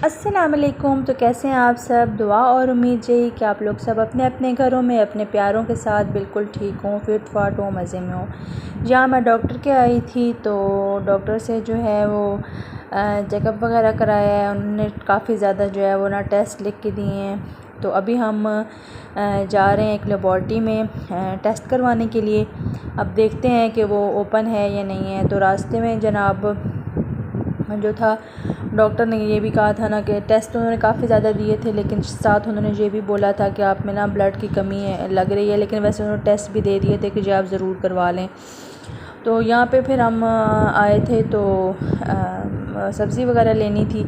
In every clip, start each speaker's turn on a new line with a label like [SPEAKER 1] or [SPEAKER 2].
[SPEAKER 1] अस्सलाम वालेकुम। तो कैसे हैं आप सब। दुआ और उम्मीद यही कि आप लोग सब अपने अपने घरों में अपने प्यारों के साथ बिल्कुल ठीक हों, फिट फाट हों, मज़े में हों। जहाँ मैं डॉक्टर के आई थी तो डॉक्टर से जो है वो चेकअप वगैरह कराया है। उन्होंने काफ़ी ज़्यादा जो है वो ना टेस्ट लिख के दिए हैं। तो अभी हम जा रहे हैं एक लेबॉर्ट्री में टेस्ट करवाने के लिए। अब देखते हैं कि वो ओपन है या नहीं है। तो रास्ते में जनाब जो था डॉक्टर ने ये भी कहा था ना कि टेस्ट उन्होंने काफ़ी ज़्यादा दिए थे, लेकिन साथ उन्होंने ये भी बोला था कि आप में ना ब्लड की कमी है लग रही है, लेकिन वैसे उन्होंने टेस्ट भी दे दिए थे कि जो आप ज़रूर करवा लें। तो यहाँ पे फिर हम आए थे तो सब्ज़ी वगैरह लेनी थी।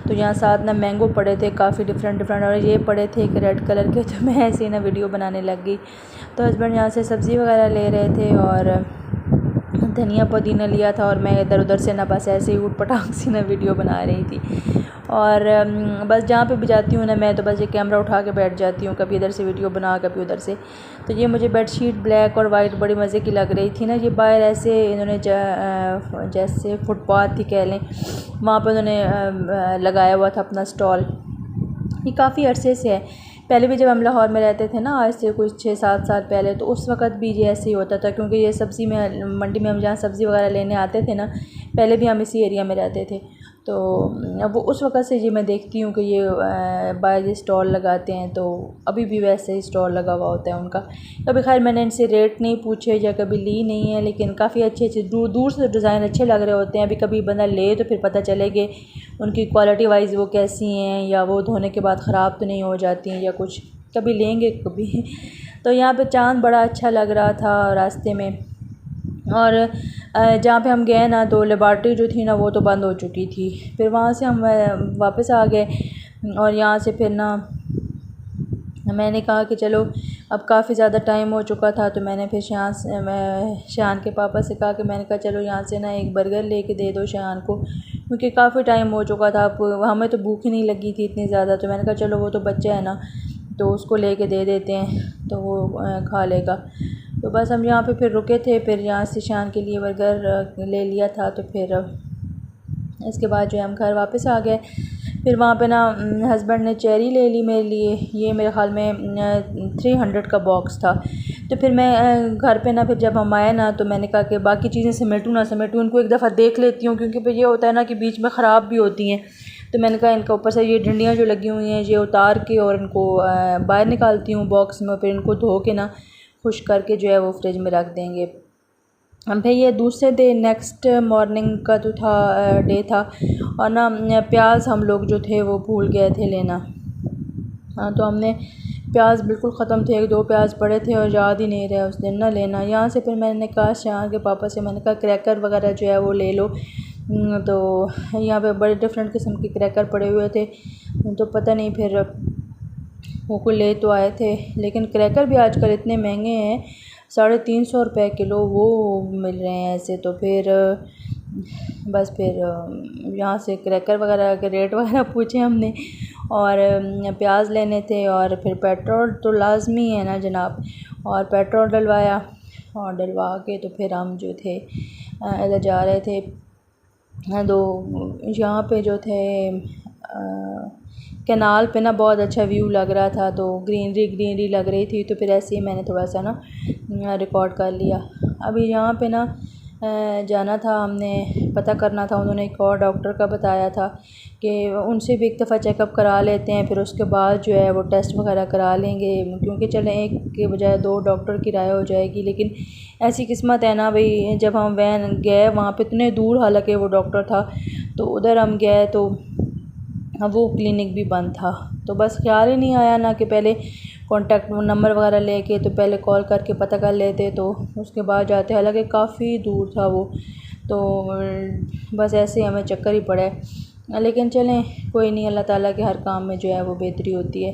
[SPEAKER 1] तो यहाँ साथ ना मैंगो पड़े थे काफ़ी डिफरेंट और ये पड़े थे एक रेड कलर के। तो मैं ऐसे ही ना वीडियो बनाने लग गई। तो हस्बैंड यहाँ से सब्ज़ी वगैरह ले रहे थे और धनिया पुदीना लिया था और मैं इधर उधर से ना बस ऐसे ही ऊट-पटांग सी ना वीडियो बना रही थी। और बस जहाँ पे भी जाती हूँ ना मैं तो बस ये कैमरा उठा के बैठ जाती हूँ, कभी इधर से वीडियो बना कभी उधर से। तो ये मुझे बेडशीट ब्लैक और वाइट बड़ी मज़े की लग रही थी ना। ये बाहर ऐसे इन्होंने जैसे फुटपाथ ही कह लें, वहाँ पर उन्होंने लगाया हुआ था अपना स्टॉल। ये काफ़ी अरसे से है। पहले भी जब हम लाहौर में रहते थे ना, आज से कुछ 6-7 साल पहले, तो उस वक़्त भी ये ऐसे ही होता था, क्योंकि ये सब्ज़ी में मंडी में हम जहाँ सब्ज़ी वगैरह लेने आते थे ना, पहले भी हम इसी एरिया में रहते थे। तो वो उस वक़्त से ये मैं देखती हूँ कि ये बाहर ये स्टॉल लगाते हैं। तो अभी भी वैसे ही स्टॉल लगा हुआ होता है उनका। कभी खैर मैंने इनसे रेट नहीं पूछे या कभी ली नहीं है, लेकिन काफ़ी अच्छे दूर दूर से डिज़ाइन अच्छे लग रहे होते हैं। अभी कभी बंदा ले तो फिर पता चले कि उनकी क्वालिटी वाइज वो कैसी हैं, या वो धोने के बाद ख़राब तो नहीं हो जाती हैं या कुछ। कभी लेंगे कभी। तो यहाँ पे चाँद बड़ा अच्छा लग रहा था रास्ते में। और जहाँ पे हम गए ना तो लेबॉर्ट्री जो थी ना वो तो बंद हो चुकी थी। फिर वहाँ से हम वापस आ गए और यहाँ से फिर ना मैंने कहा कि चलो अब काफ़ी ज़्यादा टाइम हो चुका था। तो मैंने फिर शान के पापा से कहा कि मैंने कहा चलो यहाँ से ना एक बर्गर लेके दे दो शान को, क्योंकि काफ़ी टाइम हो चुका था। अब हमें तो भूख ही नहीं लगी थी इतनी ज़्यादा। तो मैंने कहा चलो वो तो बच्चा है ना, तो उसको लेके दे देते हैं तो वो खा लेगा। तो बस हम यहाँ पे फिर रुके थे, फिर यहाँ से शान के लिए बर्गर ले लिया था। तो फिर इसके बाद जो है हम घर वापस आ गए। फिर वहाँ पे ना हस्बैंड ने चेरी ले ली मेरे लिए। ये मेरे ख़्याल में 300 का बॉक्स था। तो फिर मैं घर पे ना फिर जब हम आए ना तो मैंने कहा कि बाकी चीज़ें समेटूँ ना समेटूँ, इनको एक दफ़ा देख लेती हूँ, क्योंकि फिर ये होता है ना कि बीच में ख़राब भी होती हैं। तो मैंने कहा इनका ऊपर से ये डंडियाँ जो लगी हुई हैं ये उतार के और इनको बाहर निकालती हूँ बॉक्स में, फिर इनको धो के ना खुश करके जो है वो फ्रिज में रख देंगे। फिर ये दूसरे दिन नेक्स्ट मॉर्निंग का जो था डे था, और ना प्याज हम लोग जो थे वो भूल गए थे लेना। हाँ, तो हमने प्याज बिल्कुल ख़त्म थे, 1-2 प्याज पड़े थे और याद ही नहीं रहा उस दिन ना लेना। यहाँ से फिर मैंने कहा शान के पापा से, मैंने कहा क्रैकर वगैरह जो है वो ले लो। तो यहाँ पे बड़े डिफरेंट किस्म के क्रैकर पड़े हुए थे। तो पता नहीं फिर वो को ले तो आए थे, लेकिन क्रैकर भी आजकल इतने महंगे हैं, 350 रुपये किलो वो मिल रहे हैं ऐसे। तो फिर बस फिर यहाँ से क्रैकर वगैरह के रेट वगैरह पूछे हमने, और प्याज लेने थे। और फिर पेट्रोल तो लाजमी है ना जनाब, और पेट्रोल डलवाया और डलवा के तो फिर हम जो थे इधर जा रहे थे। तो यहाँ पे जो थे कैनाल पे ना बहुत अच्छा व्यू लग रहा था, तो ग्रीनरी लग रही थी। तो फिर ऐसे ही मैंने थोड़ा सा ना रिकॉर्ड कर लिया। अभी यहाँ पे ना जाना था, हमने पता करना था। उन्होंने एक और डॉक्टर का बताया था कि उनसे भी एक दफ़ा चेकअप करा लेते हैं, फिर उसके बाद जो है वो टेस्ट वगैरह करा लेंगे, क्योंकि चलें एक के बजाय 2 डॉक्टर की राय हो जाएगी। लेकिन ऐसी किस्मत है ना भाई, जब हम वैन गए वहाँ पे इतने दूर, हालांकि वो डॉक्टर था, तो उधर हम गए तो वो क्लिनिक भी बंद था। तो बस ख्याल ही नहीं आया ना कि पहले कॉन्टैक्ट नंबर वगैरह लेके तो पहले कॉल करके पता कर लेते, तो उसके बाद जाते। हालांकि काफ़ी दूर था वो, तो बस ऐसे ही हमें चक्कर ही पड़ा है। लेकिन चलें कोई नहीं, अल्लाह ताला के हर काम में जो है वो बेहतरी होती है।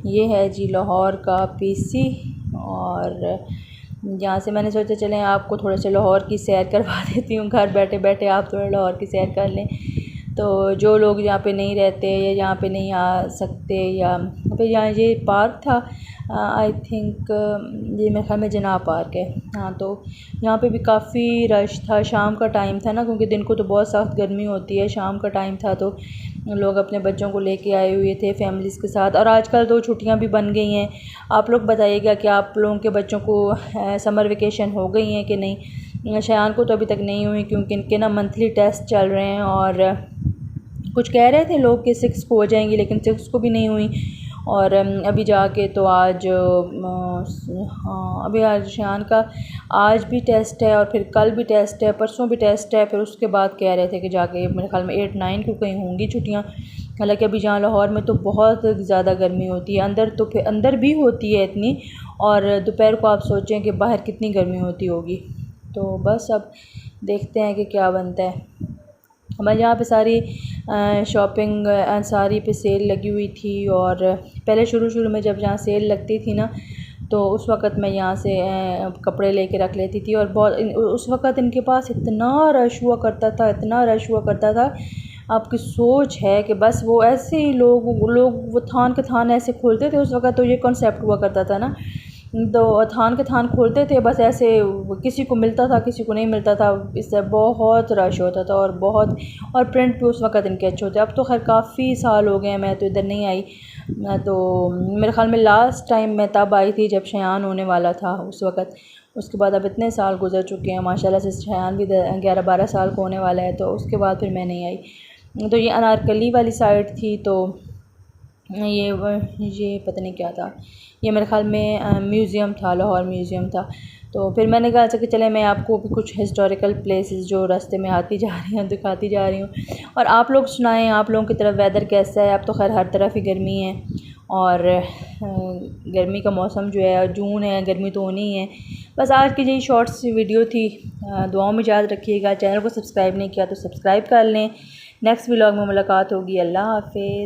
[SPEAKER 1] ये है जी लाहौर का पीसी, और यहाँ से मैंने सोचा चलें आपको थोड़े से लाहौर की सैर करवा देती हूँ, घर बैठे बैठे आप थोड़ा लाहौर की सैर कर लें। तो जो लोग यहाँ पे नहीं रहते या यहाँ पे नहीं आ सकते, या फिर यहाँ ये पार्क था, आई थिंक ये मेरे ख्याल में जनाब पार्क है। हाँ, तो यहाँ पे भी काफ़ी रश था। शाम का टाइम था ना, क्योंकि दिन को तो बहुत सख्त गर्मी होती है, शाम का टाइम था तो लोग अपने बच्चों को लेके आए हुए थे फैमिलीज़ के साथ। और आजकल तो छुट्टियां भी बन गई हैं। आप लोग बताइएगा कि आप लोगों के बच्चों को समर वेकेशन हो गई हैं कि नहीं। शयान को तो अभी तक नहीं हुई क्योंकि इनके ना मंथली टेस्ट चल रहे हैं और कुछ कह रहे थे लोग कि 6 को हो जाएंगी, लेकिन 6 को भी नहीं हुई। और अभी जाके तो आज हाँ, अभी आज शयान का आज भी टेस्ट है और फिर कल भी टेस्ट है, परसों भी टेस्ट है। फिर उसके बाद कह रहे थे कि जाके मेरे ख्याल में 8-9 को कहीं होंगी छुट्टियाँ। हालांकि अभी जहाँ लाहौर में तो बहुत ज़्यादा गर्मी होती है, अंदर तो फिर अंदर भी होती है इतनी, और दोपहर को आप सोचें कि बाहर कितनी गर्मी होती होगी। तो बस अब देखते हैं कि क्या बनता है। हमारे यहाँ पे सारी शॉपिंग सारी पे सेल लगी हुई थी। और पहले शुरू में जब यहाँ सेल लगती थी ना, तो उस वक़्त मैं यहाँ से कपड़े लेके रख लेती थी। और बहुत उस वक़्त इनके पास इतना रश हुआ करता था, इतना रश हुआ करता था। आपकी सोच है कि बस वो ऐसे ही लोग वो थान के थान ऐसे खोलते थे। उस वक़्त तो ये कॉन्सेप्ट हुआ करता था ना, तो थान के थान खोलते थे, बस ऐसे किसी को मिलता था किसी को नहीं मिलता था। इससे बहुत रश होता था और बहुत, और प्रिंट भी उस वक़्त इनके अच्छे होते। अब तो खैर काफ़ी साल हो गए हैं, मैं तो इधर नहीं आई। तो मेरे ख़्याल में लास्ट टाइम मैं तब आई थी जब शयान होने वाला था उस वक़्त। उसके बाद अब इतने साल गुजर चुके हैं माशाल्लाह से, शयान भी 11-12 साल को होने वाला है। तो उसके बाद फिर मैं नहीं आई। तो ये अनारकली वाली साइड थी। तो ये पता नहीं क्या था, ये मेरे ख़्याल में म्यूज़ियम था, लाहौर म्यूज़ियम था। तो फिर मैंने कहा अच्छा कि चले मैं आपको भी कुछ हिस्टोरिकल प्लेसेस जो रास्ते में आती जा रही हैं दिखाती जा रही हूँ। और आप लोग सुनाएं, आप लोगों की तरफ वेदर कैसा है। अब तो खैर हर तरफ ही गर्मी है और गर्मी का मौसम जो है जून है, गर्मी तो होनी ही है। बस आज की यही शॉर्ट्स वीडियो थी। दुआओं में याद रखिएगा। चैनल को सब्सक्राइब नहीं किया तो सब्सक्राइब कर लें। नेक्स्ट व्लॉग में मुलाकात होगी। अल्लाह हाफ़िज़।